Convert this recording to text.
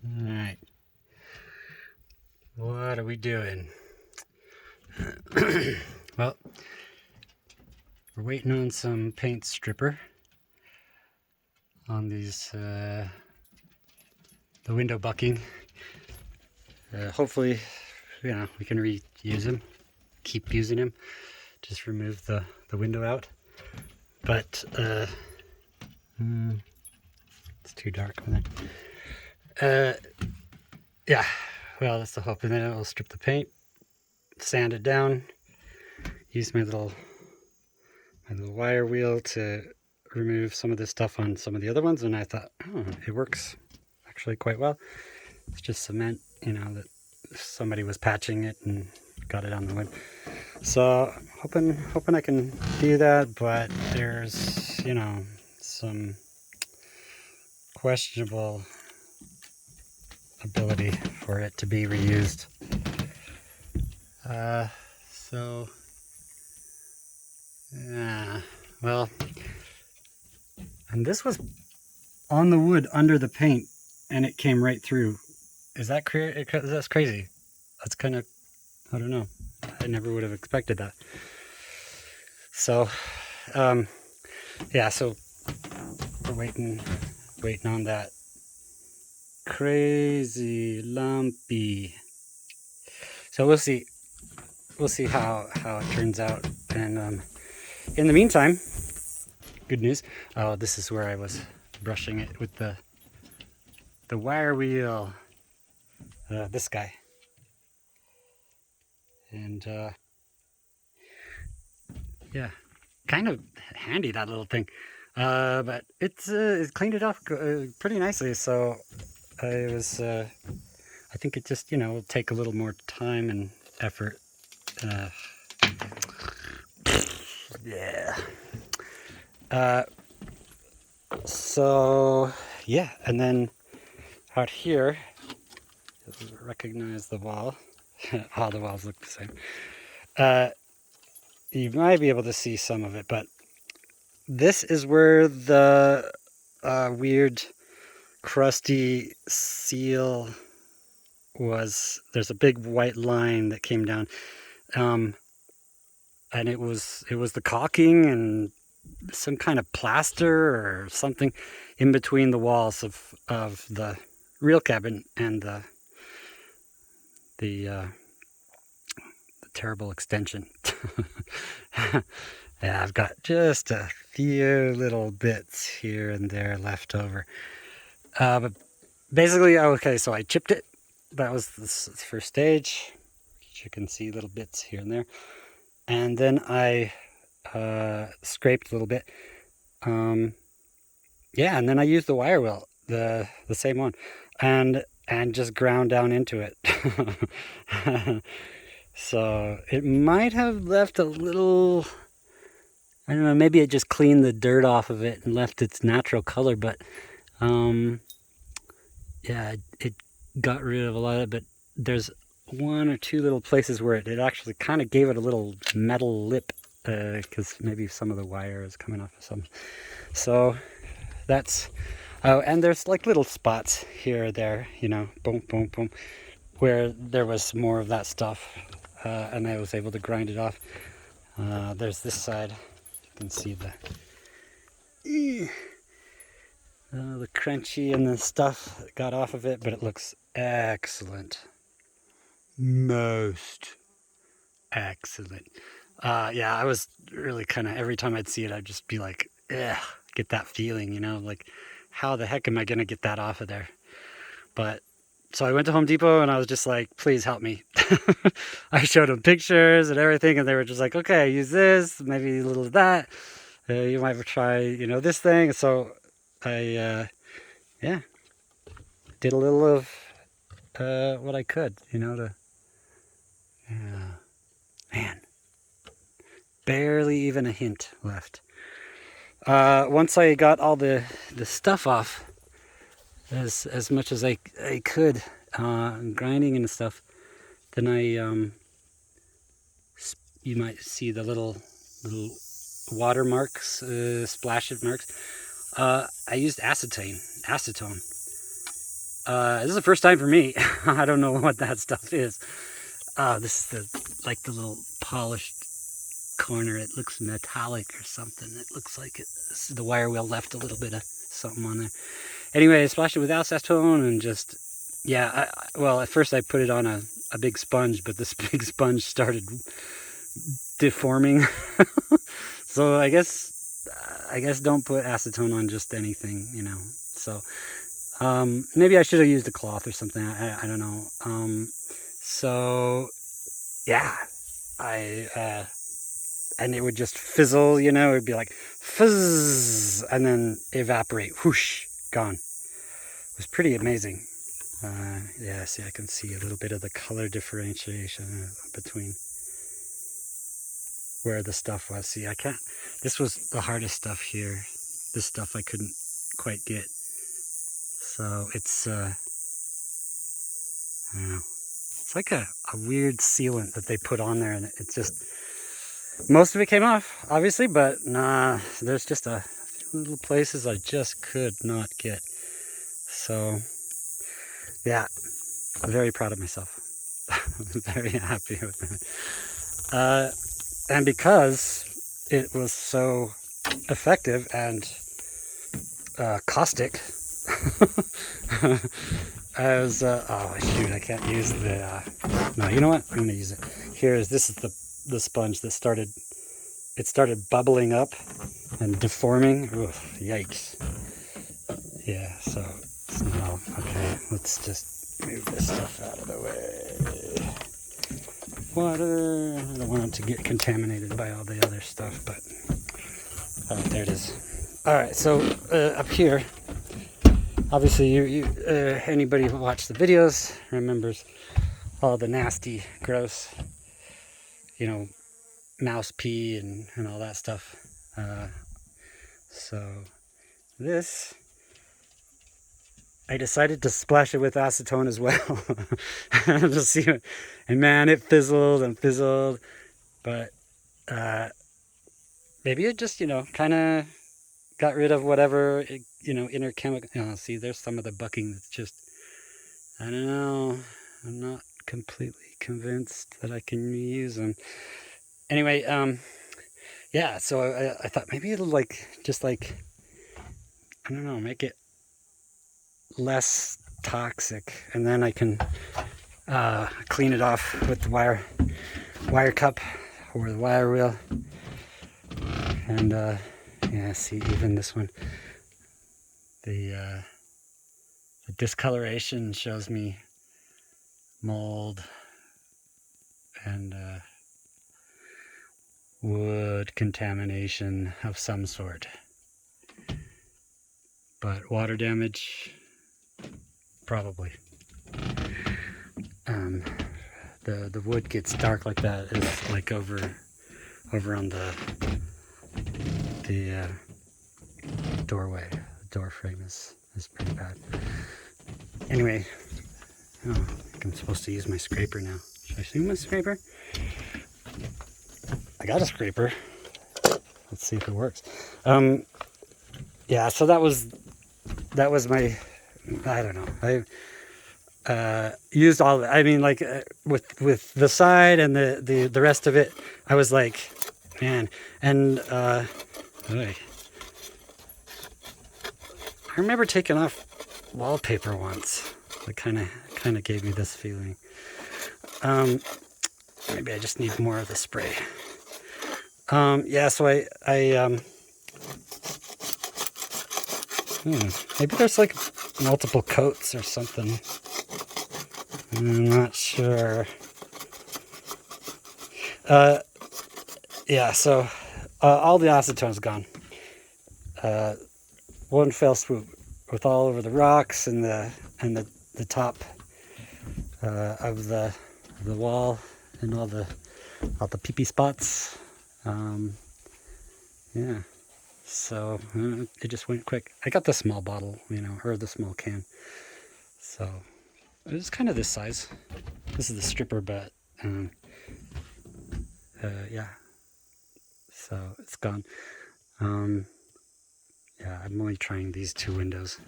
Alright, what are we doing? Well, we're waiting on some paint stripper on these, the window bucking. Hopefully, we can reuse them, keep using them, just remove the window out. But, it's too dark on that. Yeah, well, that's the hope. And then I'll strip the paint, sand it down, use my little wire wheel to remove some of this stuff on some of the other ones, and I thought, oh, it works actually quite well. It's just cement, that somebody was patching it and got it on the wood. So hoping I can do that, but there's some questionable ability for it to be reused. So yeah, well, and this was on the wood under the paint, and it came right through. Is that that's crazy? That's kind of, I don't know. I never would have expected that. So, yeah. So we're waiting on that crazy lumpy. So we'll see how it turns out. And in the meantime, good news. Oh, this is where I was brushing it with the wire wheel. This guy. And yeah, kind of handy, that little thing. But it's cleaned it off pretty nicely. So I think it just will take a little more time and effort. Yeah. So yeah, and then out here, you'll recognize the wall. All the walls look the same. You might be able to see some of it, but this is where the weird crusty seal was. There's a big white line that came down, and it was the caulking and some kind of plaster or something in between the walls of the real cabin and the terrible extension. Yeah, I've got just a few little bits here and there left over. But basically, okay, so I chipped it. That was the first stage. You can see little bits here and there. And then I scraped a little bit. Yeah, and then I used the wire wheel, the same one, and just ground down into it. So it might have left a little, I don't know, maybe it just cleaned the dirt off of it and left its natural color, but yeah, it got rid of a lot of it, but there's one or two little places where it actually kind of gave it a little metal lip, because maybe some of the wire is coming off of some. So that's, oh, and there's like little spots here or there, boom, boom, boom, where there was more of that stuff, and I was able to grind it off. There's this side, you can see the crunchy and the stuff that got off of it, but it looks excellent. Most excellent. Yeah, I was really kind of, every time I'd see it, I'd just be like, ugh, get that feeling, like, how the heck am I going to get that off of there? But, so I went to Home Depot and I was just like, please help me. I showed them pictures and everything, and they were just like, okay, use this, maybe a little of that. You might try, this thing. So I, yeah, did a little of what I could, to, man, barely even a hint left. Once I got all the stuff off, as much as I could, grinding and stuff, then I, you might see the little water marks, splashed marks. I used acetone, This is the first time for me. I don't know what that stuff is. This is the little polished corner. It looks metallic or something. It looks like the wire wheel left a little bit of something on there. Anyway, I splashed it with acetone and just, yeah, well, at first I put it on a big sponge, but this big sponge started deforming. So I guess don't put acetone on just anything, you know. So maybe I should have used a cloth or something. I don't know. So yeah, and it would just fizzle, you know. It'd be like fizz, and then evaporate, whoosh, gone. It was pretty amazing. Yeah, see, I can see a little bit of the color differentiation between where the stuff was. See, I can't, this was the hardest stuff here. This stuff I couldn't quite get. So it's, I don't know, it's like a weird sealant that they put on there, and it just, most of it came off, obviously, but nah, there's just a few little places I just could not get. So, yeah, I'm very proud of myself. I'm very happy with that. And because it was so effective and caustic, I was, oh shoot, I can't use the, no, you know what, I'm going to use it. This is the sponge that started bubbling up and deforming. Oof, yikes. Yeah, so, no, okay, let's just move this stuff out of the way. Water, I don't want it to get contaminated by all the other stuff, but, alright, there it is. Alright, so, up here, obviously anybody who watched the videos remembers all the nasty, gross, you know, mouse pee and all that stuff. So this, I decided to splash it with acetone as well. Just see it. And man, it fizzled and fizzled, but maybe it just, you know, kind of got rid of whatever, you know, inner chemical. Oh, see, there's some of the bucking that's just, I don't know, I'm not completely convinced that I can use them. Anyway, yeah, so I thought maybe it'll just I don't know, make it less toxic, and then I can clean it off with the wire cup or the wire wheel. And yeah, see, even this one, the discoloration shows me mold and wood contamination of some sort. But water damage, probably. The wood gets dark like that is like over on the doorway. The door frame is pretty bad. Anyway, oh, I think I'm supposed to use my scraper now. Should I use my scraper? I got a scraper. Let's see if it works. Yeah, so that was my, I don't know. I used all of it. I mean, like with the side and the rest of it, I was like, man. And I remember taking off wallpaper once. It kind of gave me this feeling. Maybe I just need more of the spray. Yeah, so maybe there's like multiple coats or something. I'm not sure. Yeah, so all the acetone's gone. One fell swoop with all over the rocks and the top of the wall and all the pee-pee spots. Yeah, so it just went quick. I got the small bottle, you know, or the small can. So it was kind of this size. This is the stripper, but yeah. So it's gone. Yeah, I'm only trying these two windows.